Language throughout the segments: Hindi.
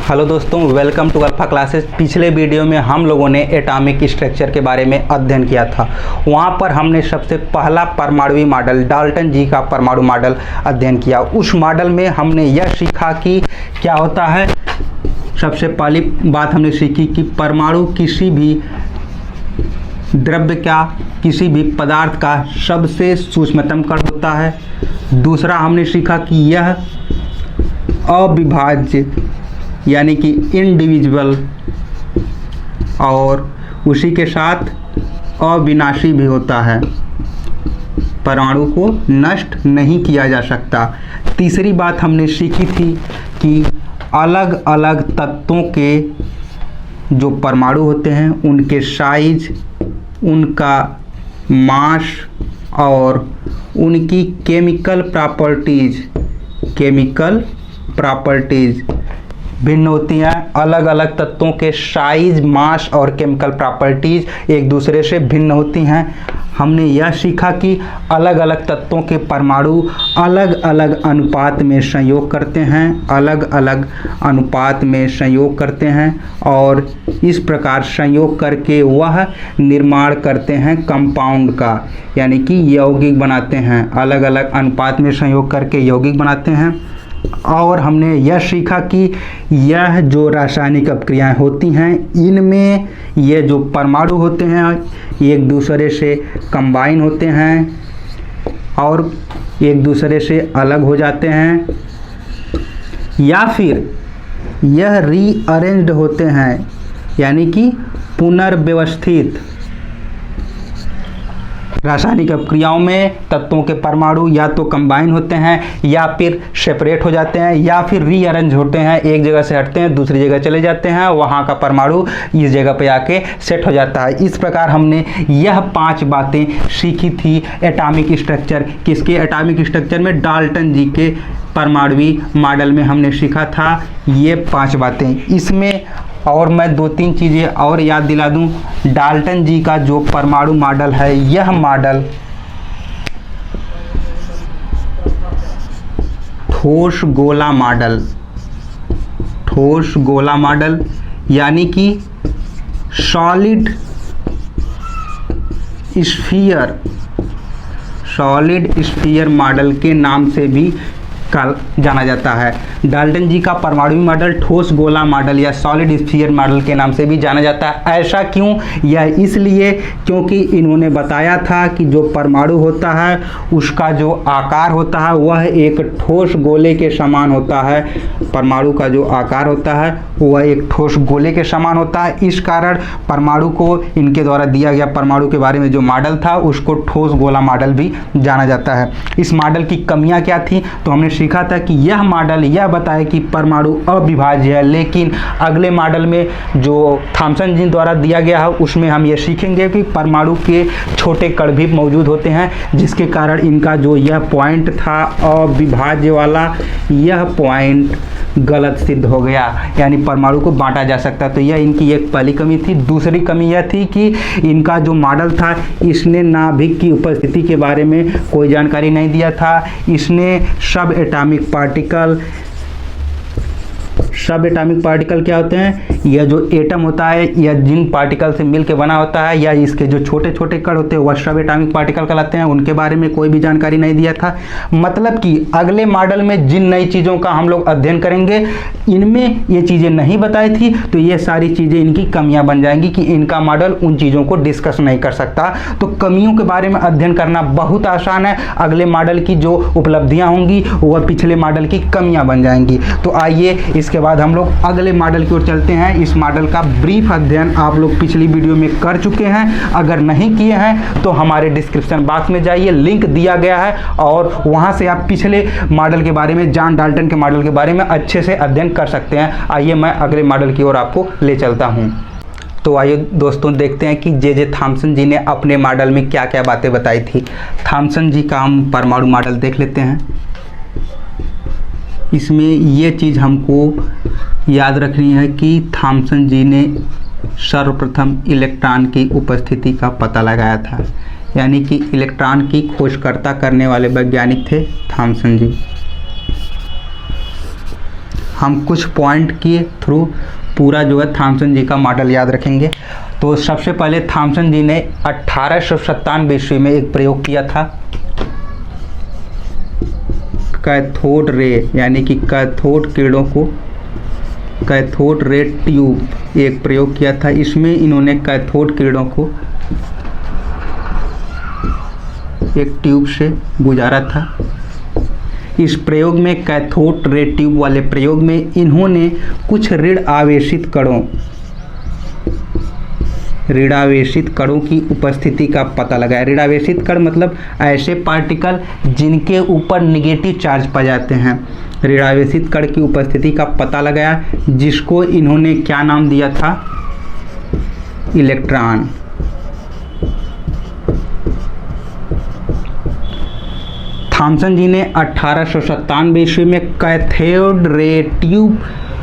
हेलो दोस्तों, वेलकम टू अल्फा क्लासेस। पिछले वीडियो में हम लोगों ने एटॉमिक स्ट्रक्चर के बारे में अध्ययन किया था। वहाँ पर हमने सबसे पहला परमाणु मॉडल डाल्टन जी का परमाणु मॉडल अध्ययन किया। उस मॉडल में हमने यह सीखा कि क्या होता है। सबसे पहली बात हमने सीखी कि परमाणु किसी भी द्रव्य का, किसी भी पदार्थ का सबसे सूक्ष्मतम कण होता है। दूसरा हमने सीखा कि यह अविभाज्य यानी कि इनडिविजिबल और उसी के साथ अविनाशी भी होता है। परमाणु को नष्ट नहीं किया जा सकता। तीसरी बात हमने सीखी थी कि अलग अलग तत्वों के जो परमाणु होते हैं उनके साइज, उनका मास और उनकी केमिकल प्रॉपर्टीज भिन्न होती हैं। अलग अलग तत्वों के साइज, मास और केमिकल प्रॉपर्टीज एक दूसरे से भिन्न होती हैं। हमने यह सीखा कि अलग अलग तत्वों के परमाणु अलग अलग अनुपात में संयोग करते हैं, अलग अलग अनुपात में संयोग करते हैं और इस प्रकार संयोग करके वह निर्माण करते हैं कंपाउंड का, यानी कि यौगिक बनाते हैं। अलग अलग अनुपात में संयोग करके यौगिक बनाते हैं। और हमने यह सीखा कि यह जो रासायनिक अपक्रियाएं होती हैं इनमें ये जो परमाणु होते हैं एक दूसरे से कंबाइन होते हैं और एक दूसरे से अलग हो जाते हैं, या फिर यह रीअरेंज्ड होते हैं यानी कि पुनर्व्यवस्थित। रासायनिक अपक्रियाओं में तत्वों के परमाणु या तो कंबाइन होते हैं या फिर सेपरेट हो जाते हैं या फिर रीअरेंज होते हैं। एक जगह से हटते हैं, दूसरी जगह चले जाते हैं, वहाँ का परमाणु इस जगह पे आके सेट हो जाता है। इस प्रकार हमने यह 5 बातें सीखी थी एटॉमिक स्ट्रक्चर। किसके एटॉमिक स्ट्रक्चर में? डाल्टन जी के परमाणु मॉडल में हमने सीखा था ये 5 बातें। इसमें और मैं 2-3 चीज़ें और याद दिला दूं। डाल्टन जी का जो परमाणु मॉडल है, यह मॉडल ठोस गोला मॉडल यानी कि सॉलिड स्फीयर मॉडल के नाम से भी जाना जाता है। डाल्टन जी का परमाणु मॉडल ठोस गोला मॉडल या सॉलिड स्फीयर मॉडल के नाम से भी जाना जाता है। ऐसा क्यों? यह इसलिए क्योंकि इन्होंने बताया था कि जो परमाणु होता है उसका जो आकार होता है वह एक ठोस गोले के समान होता है। परमाणु का जो आकार होता है वह एक ठोस गोले के समान होता है। इस कारण परमाणु को इनके द्वारा दिया गया परमाणु के बारे में जो मॉडल था उसको ठोस गोला मॉडल भी जाना जाता है। इस मॉडल की कमियां क्या थी? तो हमने सीखा था कि यह मॉडल यह बताए कि परमाणु अविभाज्य है, लेकिन अगले मॉडल में जो थॉमसन जी द्वारा दिया गया है उसमें हम ये सीखेंगे कि परमाणु के छोटे कण भी मौजूद होते हैं, जिसके कारण इनका जो यह पॉइंट था अविभाज्य वाला, यह पॉइंट गलत सिद्ध हो गया, यानी परमाणु को बांटा जा सकता। तो यह इनकी एक पहली कमी थी। दूसरी कमी यह थी कि इनका जो मॉडल था इसने नाभिक की उपस्थिति के बारे में कोई जानकारी नहीं दिया था। इसने सब एटॉमिक पार्टिकल क्या होते हैं? यह जो एटम होता है यह जिन पार्टिकल से मिलकर बना होता है या इसके जो छोटे छोटे कण होते हैं वह सब एटॉमिक पार्टिकल कहलाते हैं। उनके बारे में कोई भी जानकारी नहीं दिया था। मतलब कि अगले मॉडल में जिन नई चीज़ों का हम लोग अध्ययन करेंगे इनमें ये चीज़ें नहीं बताई थी, तो ये सारी चीज़ें इनकी कमियां बन जाएंगी कि इनका मॉडल उन चीज़ों को डिस्कस नहीं कर सकता। तो कमियों के बारे में अध्ययन करना बहुत आसान है। अगले मॉडल की जो उपलब्धियाँ होंगी वह पिछले मॉडल की कमियाँ बन जाएंगी। तो आइए इसके बाद हम लोग अगले मॉडल की ओर चलते हैं। इस मॉडल का ब्रीफ अध्ययन आप लोग पिछली वीडियो में कर चुके हैं। अगर नहीं किए हैं तो हमारे डिस्क्रिप्शन बॉक्स में जाइए, लिंक दिया गया है और वहां से आप पिछले मॉडल के बारे में, जॉन डाल्टन के मॉडल के बारे में अच्छे से अध्ययन कर सकते हैं। आइए मैं अगले मॉडल की ओर आपको ले चलता हूं। तो आइए दोस्तों देखते हैं कि जे थॉमसन जी ने अपने मॉडल में क्या क्या बातें बताई थी। थॉमसन जी का हम परमाणु मॉडल देख लेते हैं। इसमें ये चीज़ हमको याद रखनी है कि थॉमसन जी ने सर्वप्रथम इलेक्ट्रॉन की उपस्थिति का पता लगाया था। यानी कि इलेक्ट्रॉन की खोजकर्ता करने वाले वैज्ञानिक थे थॉमसन जी। हम कुछ पॉइंट के थ्रू पूरा जो है थॉमसन जी का मॉडल याद रखेंगे। तो सबसे पहले थॉमसन जी ने 1897 ईस्वी में एक प्रयोग किया था, कैथोड रे यानी कि कैथोड किरणों को, कैथोड रे ट्यूब एक प्रयोग किया था। इसमें इन्होंने कैथोड किरणों को एक ट्यूब से गुजारा था। इस प्रयोग में, कैथोड रे ट्यूब वाले प्रयोग में, इन्होंने कुछ ऋणावेशित कणों की उपस्थिति का पता लगाया। ऋणावेशित कण मतलब ऐसे पार्टिकल जिनके ऊपर निगेटिव चार्ज पाए जाते हैं। ऋणावेशित कण की उपस्थिति का पता लगाया, जिसको इन्होंने क्या नाम दिया था? इलेक्ट्रॉन। थॉमसन जी ने 1897 ईस्वी में कैथोड रे ट्यूब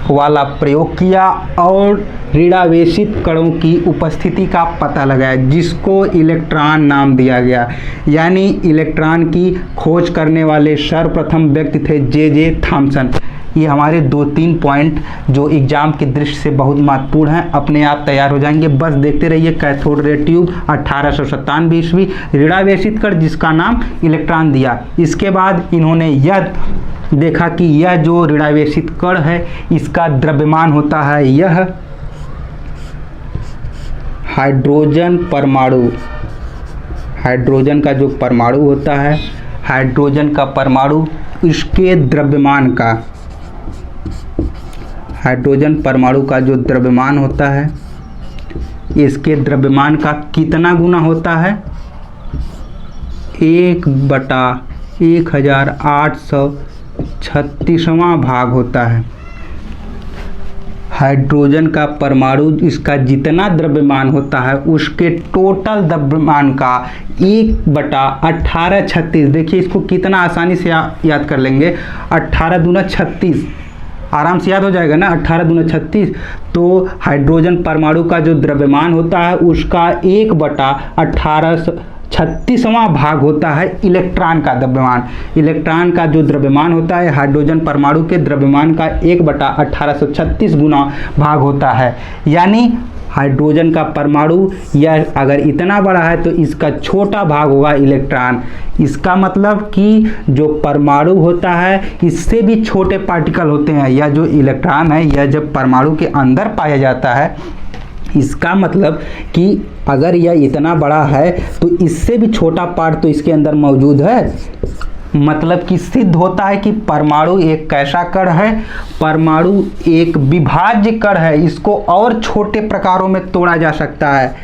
वाला प्रयोग किया और ऋणावेशित कणों की उपस्थिति का पता लगाया, जिसको इलेक्ट्रॉन नाम दिया गया। यानी इलेक्ट्रॉन की खोज करने वाले सर्वप्रथम व्यक्ति थे जे थॉमसन। ये हमारे 2-3 पॉइंट जो एग्जाम की दृष्टि से बहुत महत्वपूर्ण हैं, अपने आप तैयार हो जाएंगे। बस देखते रहिए। कैथोड रे ट्यूब 1897 ईस्वी, ऋणावेशित कण जिसका नाम इलेक्ट्रॉन दिया। इसके बाद इन्होंने यह देखा कि यह जो ऋणावेशित कण है इसका द्रव्यमान होता है, यह हाइड्रोजन परमाणु, हाइड्रोजन का जो परमाणु होता है, हाइड्रोजन का परमाणु, इसके द्रव्यमान का, हाइड्रोजन परमाणु का जो द्रव्यमान होता है, इसके द्रव्यमान का कितना गुना होता है? 1/1836वां भाग होता है। हाइड्रोजन का परमाणु इसका जितना द्रव्यमान होता है उसके टोटल द्रव्यमान का 1/1836। देखिए इसको कितना आसानी से याद कर लेंगे। 18 दूना 36, आराम से याद हो जाएगा ना। 18 दूना 36। तो हाइड्रोजन परमाणु का जो द्रव्यमान होता है उसका 1/1836वां भाग होता है इलेक्ट्रॉन का द्रव्यमान। इलेक्ट्रॉन का जो द्रव्यमान होता है हाइड्रोजन परमाणु के द्रव्यमान का 1/1836 गुना भाग होता है। यानी हाइड्रोजन का परमाणु यह अगर इतना बड़ा है तो इसका छोटा भाग होगा इलेक्ट्रॉन। इसका मतलब कि जो परमाणु होता है इससे भी छोटे पार्टिकल होते हैं। यह जो इलेक्ट्रॉन है यह जब परमाणु के अंदर पाया जाता है, इसका मतलब कि अगर यह इतना बड़ा है तो इससे भी छोटा पार्ट तो इसके अंदर मौजूद है। मतलब कि सिद्ध होता है कि परमाणु एक कैसा कण है, परमाणु एक विभाज्य कण है, इसको और छोटे प्रकारों में तोड़ा जा सकता है।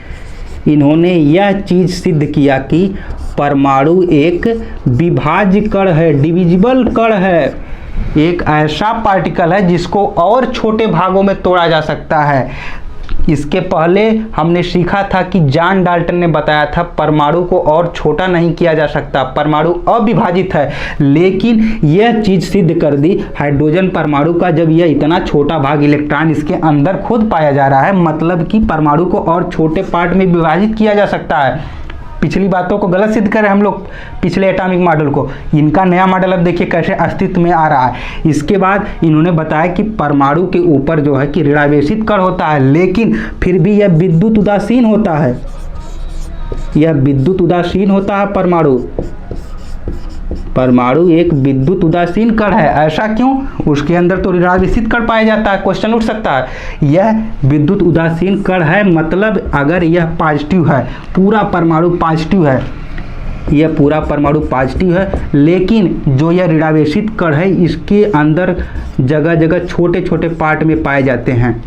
इन्होंने यह चीज सिद्ध किया कि परमाणु एक विभाज्य कण है, डिविजिबल कण है, एक ऐसा पार्टिकल है जिसको और छोटे भागों में तोड़ा जा सकता है। इसके पहले हमने सीखा था कि जॉन डाल्टन ने बताया था परमाणु को और छोटा नहीं किया जा सकता, परमाणु अविभाजित है। लेकिन यह चीज सिद्ध कर दी हाइड्रोजन परमाणु का, जब यह इतना छोटा भाग इलेक्ट्रॉन इसके अंदर खुद पाया जा रहा है, मतलब कि परमाणु को और छोटे पार्ट में विभाजित किया जा सकता है। पिछली बातों को गलत सिद्ध करें हम लोग, पिछले एटॉमिक मॉडल को। इनका नया मॉडल अब देखिए कैसे अस्तित्व में आ रहा है। इसके बाद इन्होंने बताया कि परमाणु के ऊपर जो है कि ऋणावेशित कण होता है, लेकिन फिर भी यह विद्युत उदासीन होता है, यह विद्युत उदासीन होता है। परमाणु एक विद्युत उदासीन कण है। ऐसा क्यों? उसके अंदर तो ऋणावेशित कण पाया जाता है। क्वेश्चन उठ सकता है, यह विद्युत उदासीन कण है मतलब अगर यह पॉजिटिव है, पूरा परमाणु पॉजिटिव है, यह पूरा परमाणु पॉजिटिव है, लेकिन जो यह ऋणावेशित कण है इसके अंदर जगह जगह छोटे छोटे पार्ट में पाए जाते हैं।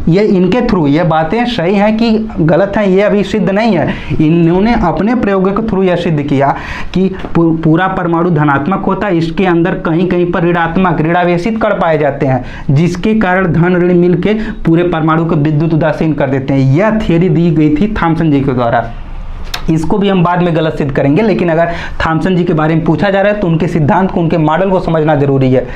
ये इनके थ्रू, ये बातें सही हैं कि गलत हैं ये अभी सिद्ध नहीं है। इन्होंने अपने प्रयोगों के थ्रू यह सिद्ध किया कि पूरा परमाणु धनात्मक होता है, इसके अंदर कहीं कहीं पर ऋणात्मक ऋणावेशित कण पाए जाते हैं, जिसके कारण धन ऋण मिलके पूरे परमाणु को विद्युत उदासीन कर देते हैं। यह थियरी दी गई थी थॉमसन जी के द्वारा। इसको भी हम बाद में गलत सिद्ध करेंगे, लेकिन अगर थॉमसन जी के बारे में पूछा जा रहा है तो उनके सिद्धांत को, उनके मॉडल को समझना जरूरी है।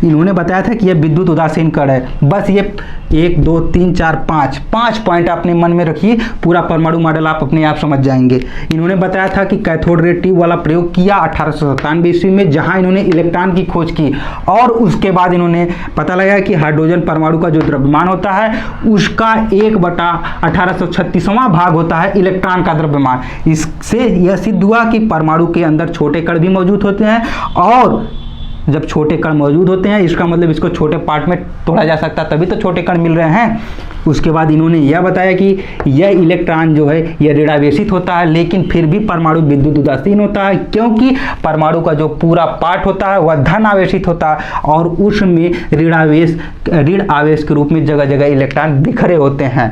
इन्होंने बताया था कि यह विद्युत उदासीन कण है। बस ये 1 2 3 4 5 पॉइंट अपने मन में रखिए, पूरा परमाणु मॉडल आप अपने आप समझ जाएंगे। इन्होंने बताया था कि कैथोड रे ट्यूब वाला प्रयोग किया 1897 ईस्वी में, जहां इन्होंने इलेक्ट्रॉन की खोज की, और उसके बाद इन्होंने पता लगाया कि हाइड्रोजन परमाणु का जो द्रव्यमान होता है उसका 1/1836वां भाग होता है इलेक्ट्रॉन का द्रव्यमान। इससे यह सिद्ध हुआ कि परमाणु के अंदर छोटे कण भी मौजूद होते हैं, और जब छोटे कण मौजूद होते हैं इसका मतलब इसको छोटे पार्ट में तोड़ा जा सकता है, तभी तो छोटे कण मिल रहे हैं। उसके बाद इन्होंने यह बताया कि यह इलेक्ट्रॉन जो है यह ऋणावेशित होता है, लेकिन फिर भी परमाणु विद्युत उदासीन होता है, क्योंकि परमाणु का जो पूरा पार्ट होता है वह धन आवेशित होता है, और उसमें ऋण आवेश के रूप में जगह जगह इलेक्ट्रॉन बिखरे होते हैं।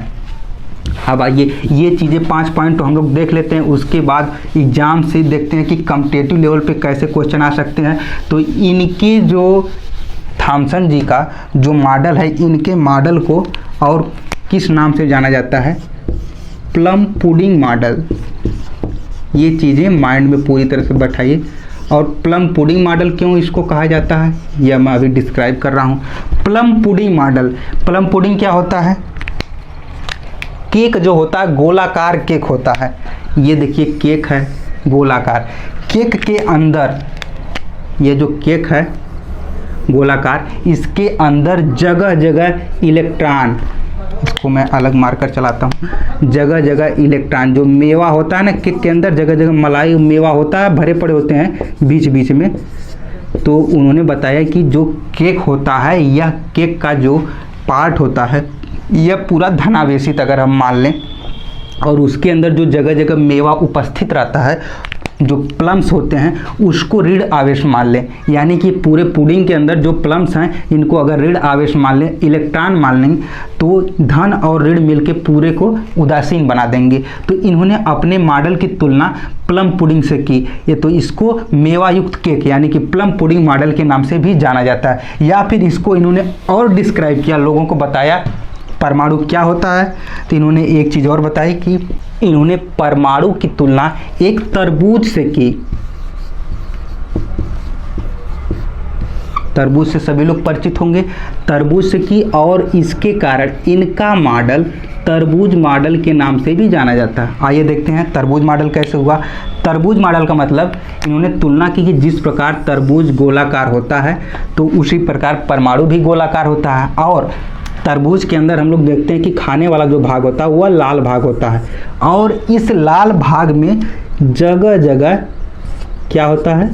अब आइए ये चीज़ें 5 पॉइंट तो हम लोग देख लेते हैं, उसके बाद एग्जाम से देखते हैं कि कॉम्पिटिटिव लेवल पे कैसे क्वेश्चन आ सकते हैं। तो इनके जो थॉमसन जी का जो मॉडल है, इनके मॉडल को और किस नाम से जाना जाता है? Plum pudding model. ये चीज़ें माइंड में पूरी तरह से बैठाइए। और प्लम पुडिंग मॉडल क्यों इसको कहा जाता है यह मैं अभी डिस्क्राइब कर रहा हूँ। Plum pudding model, plum pudding क्या होता है? केक जो होता है गोलाकार केक होता है। ये देखिए केक है गोलाकार, केक के अंदर ये जो केक है गोलाकार, इसके अंदर जगह जगह इलेक्ट्रॉन, इसको मैं अलग मार्कर चलाता हूँ, जगह जगह इलेक्ट्रॉन, जो मेवा होता है ना केक के अंदर जगह जगह मलाई मेवा होता है, भरे पड़े होते हैं बीच बीच में। तो उन्होंने बताया कि जो केक होता है, यह केक का जो पार्ट होता है यह पूरा धनावेशित अगर हम मान लें, और उसके अंदर जो जगह जगह मेवा उपस्थित रहता है, जो प्लम्स होते हैं उसको ऋण आवेश मान लें। यानी कि पूरे पुडिंग के अंदर जो प्लम्स हैं इनको अगर ऋण आवेश मान लें, इलेक्ट्रॉन मान लें, तो धन और ऋण मिलके पूरे को उदासीन बना देंगे। तो इन्होंने अपने मॉडल की तुलना प्लम पुडिंग से की। ये तो इसको मेवा युक्त केक यानी कि प्लम पुडिंग मॉडल के नाम से भी जाना जाता है। या फिर इसको इन्होंने और डिस्क्राइब किया, लोगों को बताया परमाणु क्या होता है। तो इन्होंने एक चीज़ और बताई कि इन्होंने परमाणु की तुलना एक तरबूज से की। तरबूज से सभी लोग परिचित होंगे, तरबूज से की, और इसके कारण इनका मॉडल तरबूज मॉडल के नाम से भी जाना जाता है। आइए देखते हैं तरबूज मॉडल कैसे हुआ। तरबूज मॉडल का मतलब इन्होंने तुलना की कि जिस प्रकार तरबूज गोलाकार होता है तो उसी प्रकार परमाणु भी गोलाकार होता है, और तरबूज के अंदर हम लोग देखते हैं कि खाने वाला जो भाग होता है वह लाल भाग होता है, और इस लाल भाग में जगह जगह क्या होता है?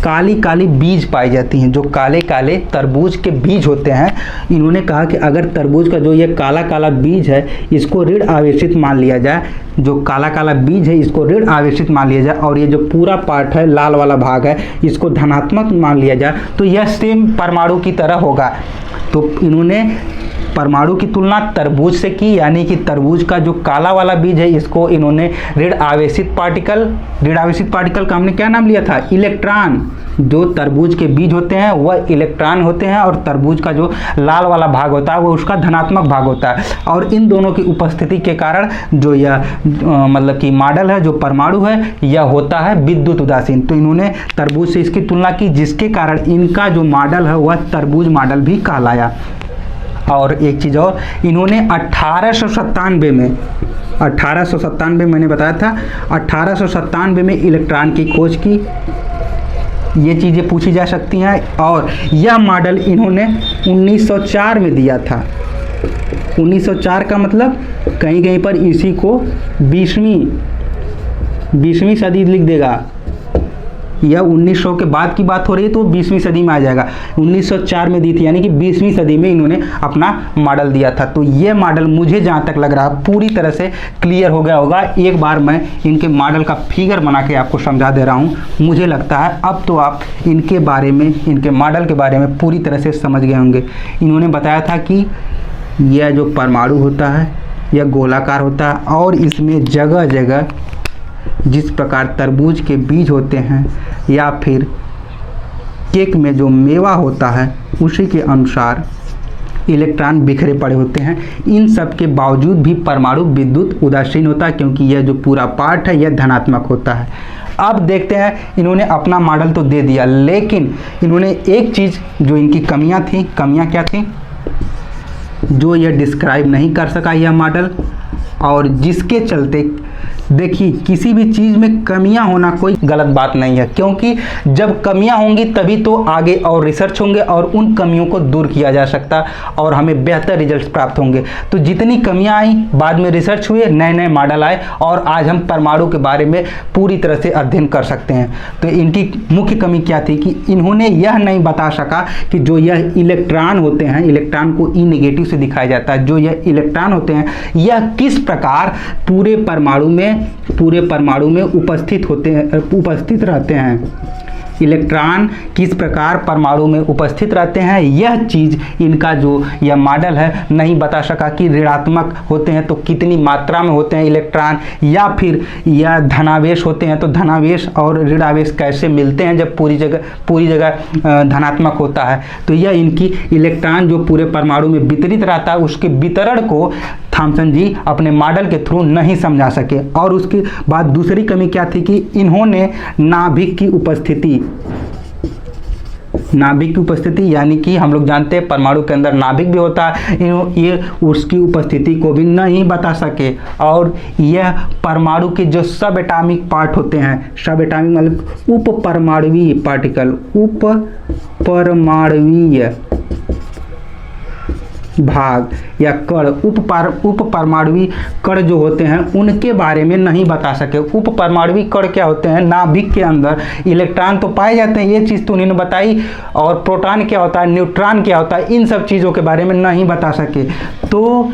काली काली बीज पाई जाती हैं, जो काले काले तरबूज के बीज होते हैं। इन्होंने कहा कि अगर तरबूज का जो ये काला काला बीज है इसको ऋण आवेशित मान लिया जाए, जो काला काला बीज है इसको ऋण आवेशित मान लिया जाए, और ये जो पूरा पार्ट है लाल वाला भाग है इसको धनात्मक मान लिया जाए, तो यह सेम परमाणु की तरह होगा। तो इन्होंने परमाणु की तुलना तरबूज से की, यानी कि तरबूज का जो काला वाला बीज है इसको इन्होंने ऋण आवेशित पार्टिकल का हमने क्या नाम लिया था? इलेक्ट्रॉन। जो तरबूज के बीज होते हैं वह इलेक्ट्रॉन होते हैं, और तरबूज का जो लाल वाला भाग होता है वो उसका धनात्मक भाग होता है। और इन दोनों की उपस्थिति के कारण जो यह मतलब कि मॉडल है, जो परमाणु है, यह होता है विद्युत उदासीन। तो इन्होंने तरबूज से इसकी तुलना की, जिसके कारण इनका जो मॉडल है वह तरबूज मॉडल भी कहलाया। और एक चीज़ और, इन्होंने 1897 मैंने बताया था, 1897 में इलेक्ट्रॉन की खोज की। ये चीज़ें पूछी जा सकती हैं। और यह मॉडल इन्होंने 1904 में दिया था। 1904 का मतलब कहीं कहीं पर इसी को 20वीं सदी लिख देगा, यह 1900 के बाद की बात हो रही है तो 20वीं सदी में आ जाएगा। 1904 में दी थी, यानी कि 20वीं सदी में इन्होंने अपना मॉडल दिया था। तो ये मॉडल मुझे जहाँ तक लग रहा है पूरी तरह से क्लियर हो गया होगा। एक बार मैं इनके मॉडल का फिगर बना के आपको समझा दे रहा हूँ। मुझे लगता है अब तो आप इनके बारे में, इनके मॉडल के बारे में पूरी तरह से समझ गए होंगे। इन्होंने बताया था कि यह जो परमाणु होता है यह गोलाकार होता है, और इसमें जगह जगह जिस प्रकार तरबूज के बीज होते हैं या फिर केक में जो मेवा होता है उसी के अनुसार इलेक्ट्रॉन बिखरे पड़े होते हैं। इन सब के बावजूद भी परमाणु विद्युत उदासीन होता है, क्योंकि यह जो पूरा पार्ट है यह धनात्मक होता है। अब देखते हैं, इन्होंने अपना मॉडल तो दे दिया, लेकिन इन्होंने एक चीज़ जो इनकी कमियां थी, कमियां क्या थी, जो यह डिस्क्राइब नहीं कर सका यह मॉडल, और जिसके चलते देखिए किसी भी चीज़ में कमियां होना कोई गलत बात नहीं है, क्योंकि जब कमियां होंगी तभी तो आगे और रिसर्च होंगे और उन कमियों को दूर किया जा सकता और हमें बेहतर रिजल्ट्स प्राप्त होंगे। तो जितनी कमियां आई, बाद में रिसर्च हुए, नए नए मॉडल आए और आज हम परमाणु के बारे में पूरी तरह से अध्ययन कर सकते हैं। तो इनकी मुख्य कमी क्या थी कि इन्होंने यह नहीं बता सका कि जो यह इलेक्ट्रॉन होते हैं, इलेक्ट्रॉन को ई नेगेटिव से दिखाया जाता है, जो यह इलेक्ट्रॉन होते हैं यह किस प्रकार पूरे परमाणु में उपस्थित रहते हैं। इलेक्ट्रॉन किस प्रकार परमाणु में उपस्थित रहते हैं, यह चीज़ इनका जो यह मॉडल है नहीं बता सका कि ऋणात्मक होते हैं तो कितनी मात्रा में होते हैं इलेक्ट्रॉन, या फिर यह धनावेश होते हैं तो धनावेश और ऋणावेश कैसे मिलते हैं जब पूरी जगह धनात्मक होता है। तो यह इनकी इलेक्ट्रॉन जो पूरे परमाणु में वितरित रहता है उसके वितरण को थॉमसन जी अपने मॉडल के थ्रू नहीं समझा सके। और उसके बाद दूसरी कमी क्या थी कि इन्होंने नाभिक की उपस्थिति यानी कि हम लोग जानते हैं परमाणु के अंदर नाभिक भी होता है, ये उसकी उपस्थिति को भी नहीं बता सके। और यह परमाणु के जो सब एटॉमिक पार्ट होते हैं, सब एटॉमिक मतलब उप परमाणुवीय पार्टिकल, उप परमाणुवीय भाग या कण, उप परमाणुवीय कण जो होते हैं उनके बारे में नहीं बता सके। उप परमाणुवीय कण क्या होते हैं, नाभिक के अंदर इलेक्ट्रॉन तो पाए जाते हैं, ये चीज़ तो उन्होंने बताई, और प्रोटॉन क्या होता है, न्यूट्रॉन क्या होता है, इन सब चीज़ों के बारे में नहीं बता सके। तो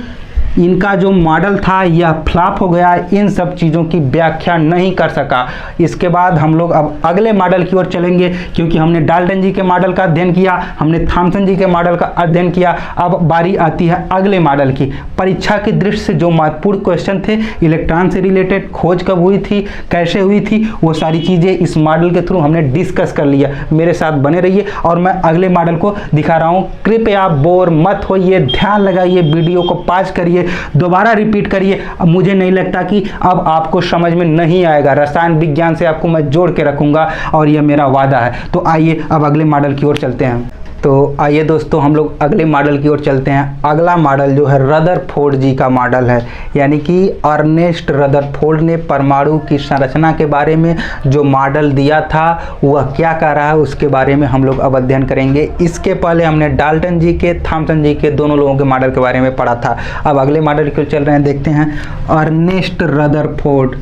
इनका जो मॉडल था यह फ्लॉप हो गया, इन सब चीज़ों की व्याख्या नहीं कर सका। इसके बाद हम लोग अब अगले मॉडल की ओर चलेंगे, क्योंकि हमने डाल्टन जी के मॉडल का अध्ययन किया, हमने थॉमसन जी के मॉडल का अध्ययन किया। अब बारी आती है अगले मॉडल की। परीक्षा की दृष्टि से जो महत्वपूर्ण क्वेश्चन थे इलेक्ट्रॉन से रिलेटेड, खोज कब हुई थी, कैसे हुई थी, वो सारी चीज़ें इस मॉडल के थ्रू हमने डिस्कस कर लिया। मेरे साथ बने रहिए और मैं अगले मॉडल को दिखा रहा हूँ। कृपया बोर मत होइए, ध्यान लगाइए, वीडियो को पॉज करिए, दोबारा रिपीट करिए। अब मुझे नहीं लगता कि अब आपको समझ में नहीं आएगा, रसायन विज्ञान से आपको मैं जोड़ के रखूंगा और यह मेरा वादा है। तो आइए अब अगले मॉडल की ओर चलते हैं। तो आइए दोस्तों हम लोग अगले मॉडल की ओर चलते हैं। अगला मॉडल जो है रदरफोर्ड जी का मॉडल है, यानी कि अर्नेस्ट रदरफोर्ड ने परमाणु की संरचना के बारे में जो मॉडल दिया था वह क्या कह रहा है उसके बारे में हम लोग अब अध्ययन करेंगे। इसके पहले हमने डाल्टन जी के, थॉमसन जी के, दोनों लोगों के मॉडल के बारे में पढ़ा था। अब अगले मॉडल की ओर चल रहे हैं, देखते हैं। अर्नेस्ट रदरफोर्ड,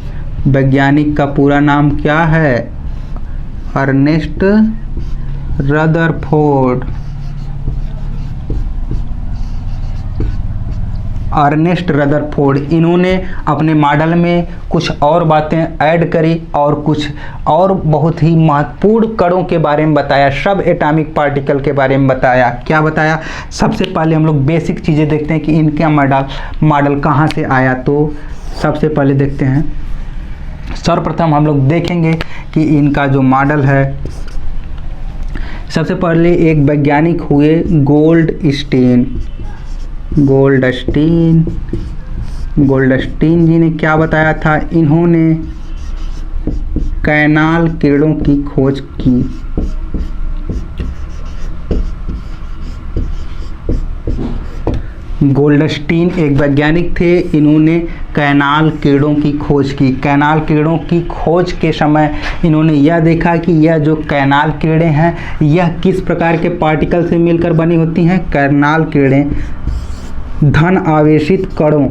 वैज्ञानिक का पूरा नाम क्या है, अर्नेस्ट रदरफोर्ड। अर्नेस्ट रदरफोर्ड, इन्होंने अपने मॉडल में कुछ और बातें ऐड करी और कुछ और बहुत ही महत्वपूर्ण कणों के बारे में बताया, सब एटॉमिक पार्टिकल के बारे में बताया। क्या बताया, सबसे पहले हम लोग बेसिक चीज़ें देखते हैं कि इनका मॉडल कहाँ से आया। तो सबसे पहले देखते हैं, सर्वप्रथम हम लोग देखेंगे कि इनका जो मॉडल है, सबसे पहले एक वैज्ञानिक हुए गोल्डस्टीन जी ने क्या बताया था, इन्होंने कैनाल किरणों की खोज की। गोल्डस्टीन एक वैज्ञानिक थे, इन्होंने कैनाल किरणों की खोज की। कैनाल किरणों की खोज के समय इन्होंने यह देखा कि यह जो कैनाल किरणें हैं यह किस प्रकार के पार्टिकल से मिलकर बनी होती हैं। कैनाल किरणें धन आवेशित कणों,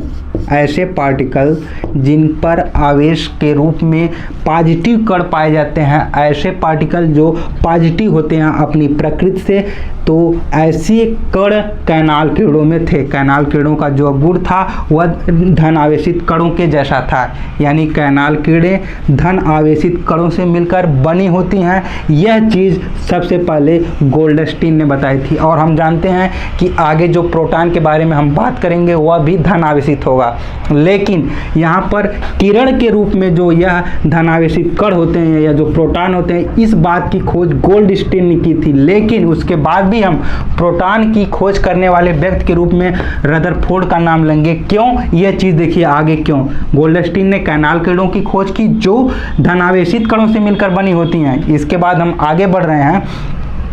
ऐसे पार्टिकल जिन पर आवेश के रूप में पॉजिटिव कण पाए जाते हैं, ऐसे पार्टिकल जो पॉजिटिव होते हैं अपनी प्रकृति से, तो ऐसे कण कैनाल किरणों में थे। कैनाल किरणों का जो गुण था वह धन आवेशित कणों के जैसा था, यानी कैनाल किरणें धन आवेशित कणों से मिलकर बनी होती हैं। यह चीज़ सबसे पहले गोल्डस्टीन ने बताई थी। और हम जानते हैं कि आगे जो प्रोटॉन के बारे में हम बात करेंगे वह भी धन आवेशित होगा। होगा। लेकिन यहाँ पर किरण के रूप में जो यह धनावेशित कण होते हैं या जो प्रोटॉन होते हैं, इस बात की खोज गोल्डस्टीन ने की थी। लेकिन उसके बाद भी हम प्रोटॉन की खोज करने वाले व्यक्ति के रूप में रदरफोर्ड का नाम लेंगे। क्यों? यह चीज़ देखिए आगे क्यों। गोल्डस्टीन ने कैनाल किरणों की खोज की जो धनावेशित कणों से मिलकर बनी होती हैं। इसके बाद हम आगे बढ़ रहे हैं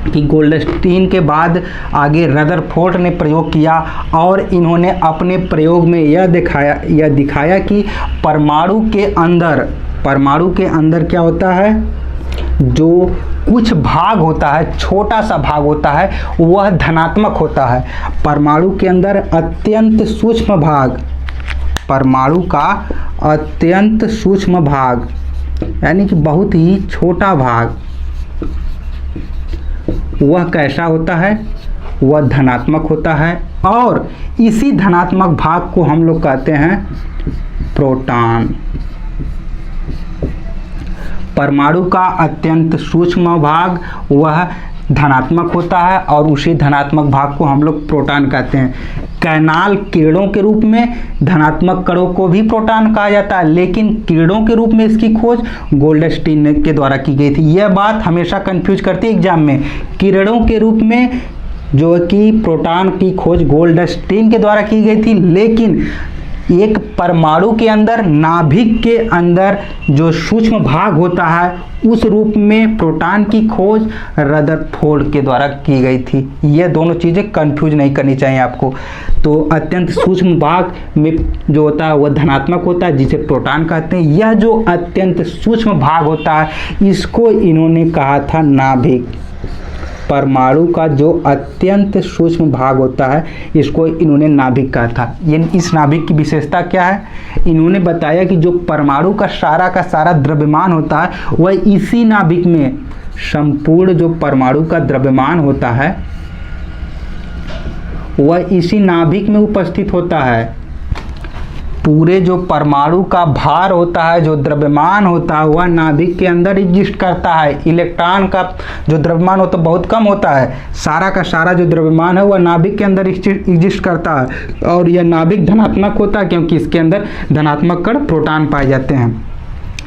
कि गोल्डस्टीन के बाद आगे रदरफोर्ड ने प्रयोग किया और इन्होंने अपने प्रयोग में यह दिखाया कि परमाणु के अंदर क्या होता है, जो कुछ भाग होता है, छोटा सा भाग होता है, वह धनात्मक होता है। परमाणु के अंदर अत्यंत सूक्ष्म भाग, परमाणु का अत्यंत सूक्ष्म भाग यानी कि बहुत ही छोटा भाग, वह कैसा होता है, वह धनात्मक होता है। और इसी धनात्मक भाग को हम लोग कहते हैं प्रोटॉन। परमाणु का अत्यंत सूक्ष्म भाग वह धनात्मक होता है और उसी धनात्मक भाग को हम लोग प्रोटॉन कहते हैं। कैनाल किरणों के रूप में धनात्मक कणों को भी प्रोटॉन कहा जाता है, लेकिन किरणों के रूप में इसकी खोज गोल्डस्टीन के द्वारा की गई थी। यह बात हमेशा कंफ्यूज करती है एग्जाम में। किरणों के रूप में जो कि प्रोटॉन की खोज गोल्डस्टीन के द्वारा की गई थी, लेकिन एक परमाणु के अंदर, नाभिक के अंदर जो सूक्ष्म भाग होता है, उस रूप में प्रोटॉन की खोज रदरफोर्ड के द्वारा की गई थी। ये दोनों चीज़ें कंफ्यूज नहीं करनी चाहिए आपको। तो अत्यंत सूक्ष्म भाग में जो होता है वह धनात्मक होता है, जिसे प्रोटॉन कहते हैं। यह जो अत्यंत सूक्ष्म भाग होता है, इसको इन्होंने कहा था नाभिक। परमाणु का जो अत्यंत सूक्ष्म भाग होता है, इसको इन्होंने नाभिक कहा था। ये इस नाभिक की विशेषता क्या है? इन्होंने बताया कि जो परमाणु का सारा द्रव्यमान होता है, वह इसी नाभिक में, संपूर्ण जो परमाणु का द्रव्यमान होता है वह इसी नाभिक में उपस्थित होता है। पूरे जो परमाणु का भार होता है, जो द्रव्यमान होता है, वह नाभिक के अंदर एग्जिस्ट करता है। इलेक्ट्रॉन का जो द्रव्यमान होता है बहुत कम होता है, सारा का सारा जो द्रव्यमान है वह नाभिक के अंदर एग्जिस्ट करता है। और यह नाभिक धनात्मक होता है क्योंकि इसके अंदर धनात्मक कण प्रोटॉन पाए जाते हैं।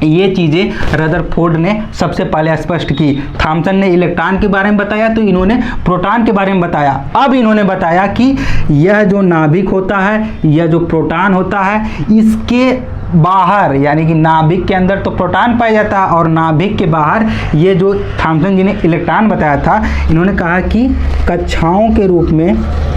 ये चीज़ें रदरफोर्ड ने सबसे पहले स्पष्ट की। थॉमसन ने इलेक्ट्रॉन के बारे में बताया, तो इन्होंने प्रोटॉन के बारे में बताया। अब इन्होंने बताया कि यह जो नाभिक होता है, यह जो प्रोटॉन होता है, इसके बाहर यानी कि नाभिक के अंदर तो प्रोटॉन पाया जाता है और नाभिक के बाहर ये जो थॉमसन जी ने इलेक्ट्रॉन बताया था, इन्होंने कहा कि कक्षाओं के रूप में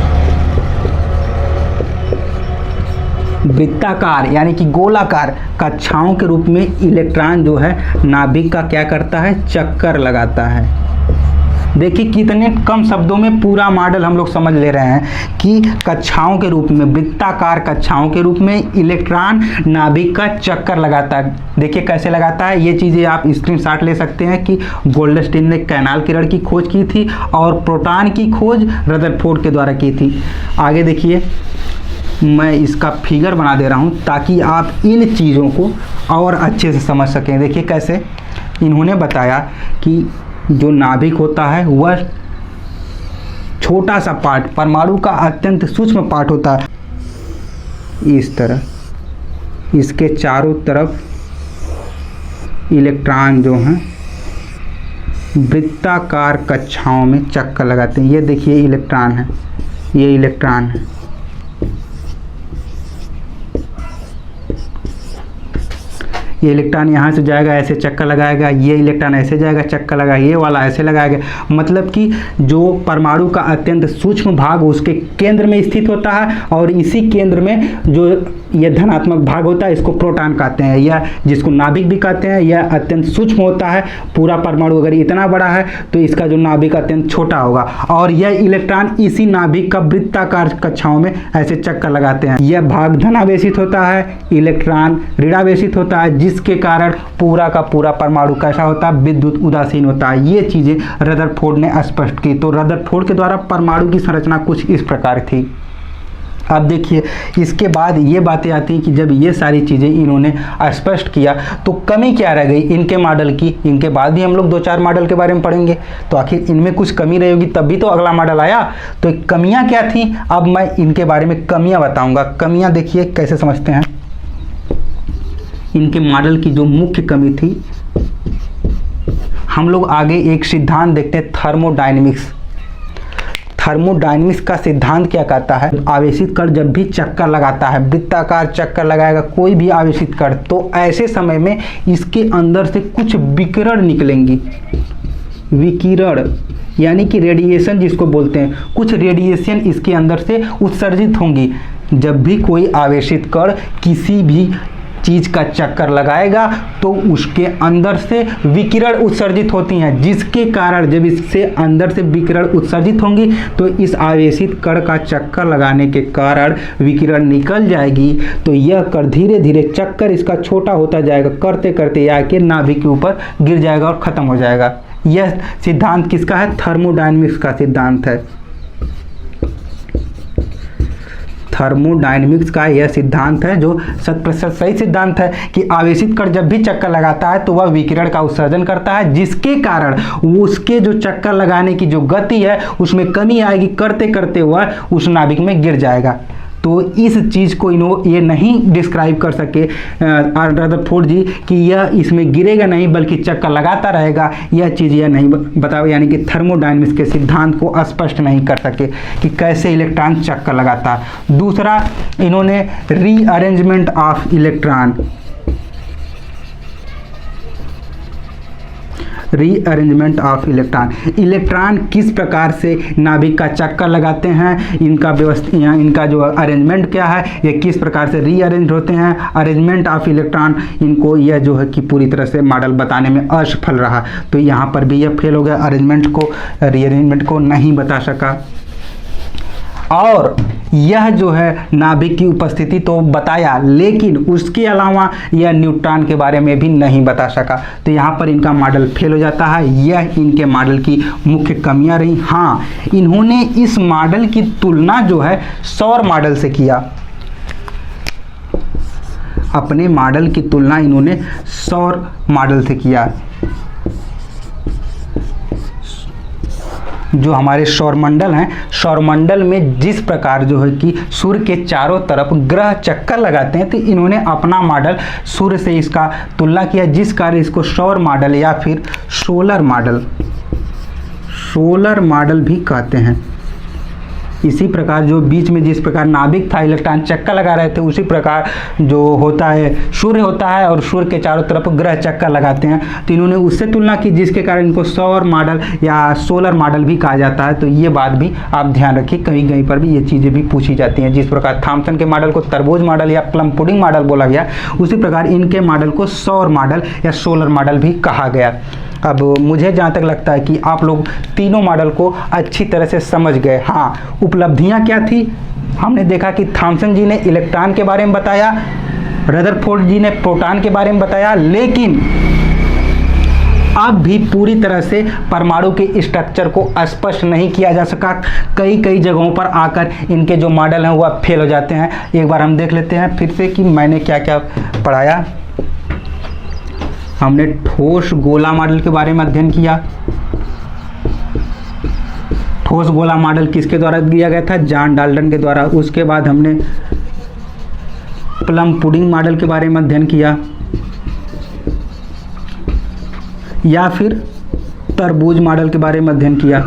वृत्ताकार यानी कि गोलाकार कक्षाओं के रूप में इलेक्ट्रॉन जो है नाभिक का क्या करता है, चक्कर लगाता है। देखिए कितने कम शब्दों में पूरा मॉडल हम लोग समझ ले रहे हैं कि कक्षाओं के रूप में, वृत्ताकार कक्षाओं के रूप में इलेक्ट्रॉन नाभिक का चक्कर लगाता है। देखिए कैसे लगाता है। ये चीज़ें आप स्क्रीनशॉट ले सकते हैं कि गोल्डस्टीन ने कैनाल किरण की खोज की थी और प्रोटॉन की खोज रदरफोर्ड के द्वारा की थी। आगे देखिए, मैं इसका फिगर बना दे रहा हूँ ताकि आप इन चीज़ों को और अच्छे से समझ सकें। देखिए कैसे इन्होंने बताया कि जो नाभिक होता है वह छोटा सा पार्ट, परमाणु का अत्यंत सूक्ष्म पार्ट होता है। इस तरह इसके चारों तरफ इलेक्ट्रॉन जो हैं वृत्ताकार कक्षाओं में चक्कर लगाते हैं। ये देखिए इलेक्ट्रॉन है, ये इलेक्ट्रॉन है। ये इलेक्ट्रॉन यहाँ से जाएगा, ऐसे चक्कर लगाएगा, ये इलेक्ट्रॉन ऐसे जाएगा, चक्कर लगाएगा, ये वाला ऐसे लगाएगा। मतलब कि जो परमाणु का अत्यंत सूक्ष्म भाग उसके केंद्र में स्थित होता है और इसी केंद्र में जो ये धनात्मक भाग होता है इसको प्रोटॉन कहते हैं, या जिसको नाभिक भी कहते हैं। यह अत्यंत सूक्ष्म होता है। पूरा परमाणु अगर इतना बड़ा है तो इसका जो नाभिक अत्यंत छोटा होगा और यह इलेक्ट्रॉन इसी नाभिक का वृत्ताकार कक्षाओं में ऐसे चक्कर लगाते हैं। यह भाग धनावेशित होता है, इलेक्ट्रॉन ऋणावेशित होता है, जिसके कारण पूरा का पूरा परमाणु कैसा होता है, विद्युत उदासीन होता है। ये चीज़ें रदरफोर्ड ने स्पष्ट की। तो रदरफोर्ड के द्वारा परमाणु की संरचना कुछ इस प्रकार थी। अब देखिए इसके बाद ये बातें आती हैं कि जब ये सारी चीज़ें इन्होंने स्पष्ट किया तो कमी क्या रह गई इनके मॉडल की। इनके बाद भी हम लोग 2-4 मॉडल के बारे में पढ़ेंगे, तो आखिर इनमें कुछ कमी रही होगी तभी तो अगला मॉडल आया। तो कमियां क्या थी, अब मैं इनके बारे में कमियां बताऊंगा। कमियां देखिए कैसे समझते हैं। इनके मॉडल की जो मुख्य कमी थी, हम लोग आगे एक सिद्धांत देखते हैं थर्मोडायनेमिक्स। थर्मोडायनेमिक्स का सिद्धांत क्या कहता है, आवेशित कण जब भी चक्कर लगाता है, वृत्ताकार चक्कर लगाएगा कोई भी आवेशित कण, तो ऐसे समय में इसके अंदर से कुछ विकिरण निकलेंगी। विकिरण यानी कि रेडिएशन जिसको बोलते हैं, कुछ रेडिएशन इसके अंदर से उत्सर्जित होंगी। जब भी कोई आवेशित कण किसी भी चीज़ का चक्कर लगाएगा तो उसके अंदर से विकिरण उत्सर्जित होती हैं, जिसके कारण जब इससे अंदर से विकिरण उत्सर्जित होंगी तो इस आवेशित कण का चक्कर लगाने के कारण विकिरण निकल जाएगी। तो यह कण धीरे धीरे चक्कर इसका छोटा होता जाएगा, करते करते आके नाभिक के ऊपर गिर जाएगा और ख़त्म हो जाएगा। यह सिद्धांत किसका है, थर्मोडायनेमिक्स का सिद्धांत है। थर्मोडायनेमिक्स का यह सिद्धांत है जो 100% सही सिद्धांत है कि आवेशित कण जब भी चक्कर लगाता है तो वह विकिरण का उत्सर्जन करता है, जिसके कारण उसके जो चक्कर लगाने की जो गति है उसमें कमी आएगी, करते करते वह उस नाभिक में गिर जाएगा। तो इस चीज़ को ये नहीं डिस्क्राइब कर सके रदरफोर्ड जी कि यह इसमें गिरेगा नहीं बल्कि चक्कर लगाता रहेगा, यह चीज़ यह नहीं बताओ, यानी कि थर्मोडायनेमिक्स के सिद्धांत को स्पष्ट नहीं कर सके कि कैसे इलेक्ट्रॉन चक्कर लगाता है। दूसरा, इन्होंने rearrangement of electron, rearrangement of electron, electron किस प्रकार से नाभिक का चक्कर लगाते हैं, इनका व्यवस्था, इनका जो अरेंजमेंट क्या है, ये किस प्रकार से रीअरेंज होते हैं, अरेंजमेंट ऑफ इलेक्ट्रॉन, इनको यह जो है कि पूरी तरह से मॉडल बताने में असफल रहा। तो यहाँ पर भी यह फेल हो गया, अरेंजमेंट को, रीअरेंजमेंट को नहीं बता सका। और यह जो है नाभिक की उपस्थिति तो बताया, लेकिन उसके अलावा यह न्यूट्रॉन के बारे में भी नहीं बता सका। तो यहाँ पर इनका मॉडल फेल हो जाता है। यह इनके मॉडल की मुख्य कमियां रही। हाँ, इन्होंने इस मॉडल की तुलना जो है सौर मॉडल से किया। अपने मॉडल की तुलना इन्होंने सौर मॉडल से किया। जो हमारे सौरमंडल हैं, सौरमंडल में जिस प्रकार जो है कि सूर्य के चारों तरफ ग्रह चक्कर लगाते हैं, तो इन्होंने अपना मॉडल सूर्य से इसका तुलना किया, जिस कारण इसको सौर मॉडल या फिर सोलर मॉडल भी कहते हैं। इसी प्रकार जो बीच में जिस प्रकार नाभिक था, इलेक्ट्रॉन चक्कर लगा रहे थे, उसी प्रकार जो होता है सूर्य होता है और सूर्य के चारों तरफ ग्रह चक्कर लगाते हैं। तो इन्होंने उससे तुलना की, जिसके कारण इनको सौर मॉडल या सोलर मॉडल भी कहा जाता है। तो ये बात भी आप ध्यान रखिए, कहीं कहीं पर भी ये चीज़ें भी पूछी जाती हैं। जिस प्रकार थॉमसन के मॉडल को तरबूज मॉडल या प्लम पुडिंग मॉडल बोला गया, उसी प्रकार इनके मॉडल को सौर मॉडल या सोलर मॉडल भी कहा गया। अब मुझे जहाँ तक लगता है कि आप लोग तीनों मॉडल को अच्छी तरह से समझ गए। हाँ, उपलब्धियाँ क्या थी, हमने देखा कि थॉमसन जी ने इलेक्ट्रॉन के बारे में बताया, रदरफोर्ड जी ने प्रोटॉन के बारे में बताया, लेकिन अब भी पूरी तरह से परमाणु के स्ट्रक्चर को स्पष्ट नहीं किया जा सका। कई कई जगहों पर आकर इनके जो मॉडल हैं वह फेल हो जाते हैं। एक बार हम देख लेते हैं फिर से कि मैंने क्या क्या पढ़ाया। हमने ठोस गोला मॉडल के बारे में अध्ययन किया। ठोस गोला मॉडल किसके द्वारा दिया गया था, जॉन डाल्टन के द्वारा। उसके बाद हमने प्लम पुडिंग मॉडल के बारे में अध्ययन किया, या फिर तरबूज मॉडल के बारे में अध्ययन किया।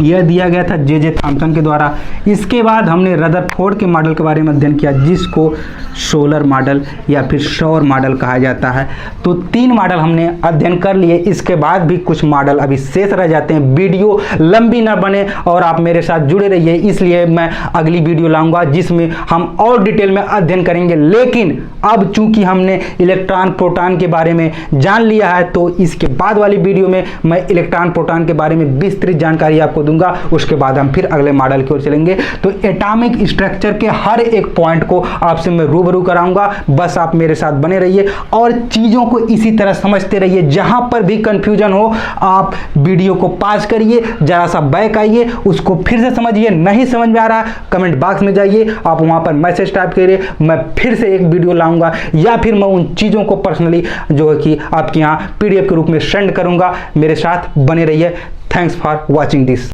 यह दिया गया था जे थॉमसन के द्वारा। इसके बाद हमने रदरफोर्ड के मॉडल के बारे में अध्ययन किया, जिसको सोलर मॉडल या फिर सौर मॉडल कहा जाता है। तो 3 मॉडल हमने अध्ययन कर लिए। इसके बाद भी कुछ मॉडल अभी शेष रह जाते हैं। वीडियो लंबी ना बने और आप मेरे साथ जुड़े रहिए, इसलिए मैं अगली वीडियो लाऊंगा जिसमें हम और डिटेल में अध्ययन करेंगे। लेकिन अब चूंकि हमने इलेक्ट्रॉन प्रोटॉन के बारे में जान लिया है, तो इसके बाद वाली वीडियो में मैं इलेक्ट्रॉन प्रोटॉन के बारे में विस्तृत जानकारी आपको दूंगा, उसके बाद हम फिर अगले मॉडल की ओर चलेंगे। तो एटॉमिक स्ट्रक्चर के हर एक पॉइंट को आपसे मैं रूबरू कराऊंगा, बस आप मेरे साथ बने रहिए और चीज़ों को इसी तरह समझते रहिए। जहां पर भी कंफ्यूजन हो आप वीडियो को पॉज करिए, जरा सा बैक आइए, उसको फिर से समझिए। नहीं समझ में आ रहा कमेंट बॉक्स में जाइए, आप वहां पर मैसेज टाइप करिए, मैं फिर से एक वीडियो लाऊंगा या फिर मैं उन चीज़ों को पर्सनली जो है कि आपके यहाँ PDF के रूप में सेंड करूंगा। मेरे साथ बने रहिए। Thanks for watching this.